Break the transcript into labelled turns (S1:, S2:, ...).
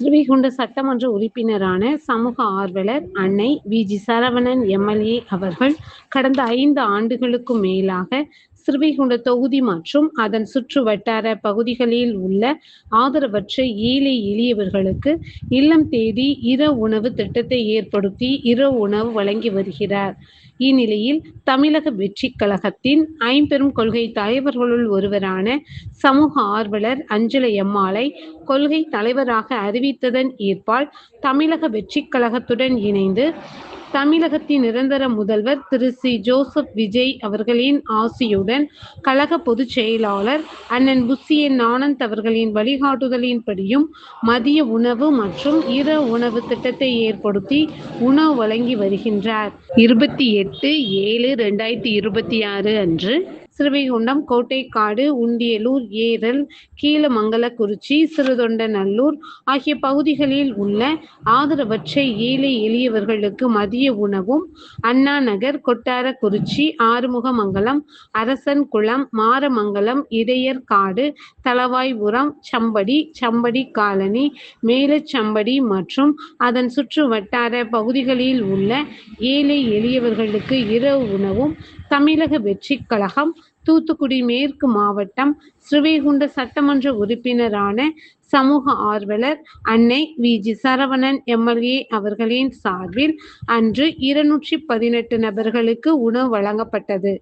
S1: ஸ்ரீவைகுண்ட சட்டமன்ற உறுப்பினரான சமூக ஆர்வலர் அன்னை வி.ஜி. சரவணன் எம்.எல்.ஏ. அவர்கள் கடந்த 5 ஆண்டுகளுக்கும் மேலாக ஸ்ரீவைகுண்ட தொகுதி மற்றும் அதன் சுற்று வட்டார பகுதிகளில் உள்ள ஆதரவற்ற ஏழை எளியவர்களுக்கு இல்லம் தேடி இரவு உணவு திட்டத்தை ஏற்படுத்தி இரவு உணவு வழங்கி வருகிறார். இந்நிலையில் தமிழக வெற்றிக் கழகத்தின் ஐம்பெரும் கொள்கை தலைவர்களுள் ஒருவரான சமூக ஆர்வலர் அஞ்சலையம்மாளை கொள்கை தலைவராக அறிவித்ததன் ஏற்பால் தமிழக வெற்றிக் கழகத்துடன் இணைந்து தமிழகத்தின் நிரந்தர முதல்வர் திரு சி. ஜோசப் விஜய் அவர்களின் ஆசியுடன் கழக பொதுச் செயலாளர் அண்ணன் புசி என். ஆனந்த் அவர்களின் வழிகாட்டுதலின்படியும் மதிய உணவு மற்றும் இரவு உணவு திட்டத்தை ஏற்படுத்தி உணவு வழங்கி வருகின்றார். 28/7/2026 அன்று ஸ்ரீவைகுண்டம், கோட்டைக்காடு, உண்டியலூர், ஏரல், கீழமங்கலக்குறிச்சி, சிறுதொண்டநல்லூர் ஆகிய பகுதிகளில் உள்ள ஆதரவற்ற ஏழை எளியவர்களுக்கு மதிய உணவும், அண்ணா நகர், கொட்டாரக்குறிச்சி, ஆறுமுகமங்கலம், அரசன்குளம், மாரமங்கலம், இடையர்காடு, தளவாய்புரம், சம்படி, சம்படி காலனி, மேலச்சம்படி மற்றும் அதன் சுற்று வட்டார பகுதிகளில் உள்ள ஏழை எளியவர்களுக்கு இரவு உணவும் தமிழக வெற்றிக் கழகம் தூத்துக்குடி மேற்கு மாவட்டம் ஸ்ரீவைகுண்ட சட்டமன்ற உறுப்பினரான சமூக ஆர்வலர் அன்னை வி.ஜி. சரவணன் எம்.எல்.ஏ. அவர்களின் சார்பில் அன்று 218 நபர்களுக்கு உணவு வழங்கப்பட்டது.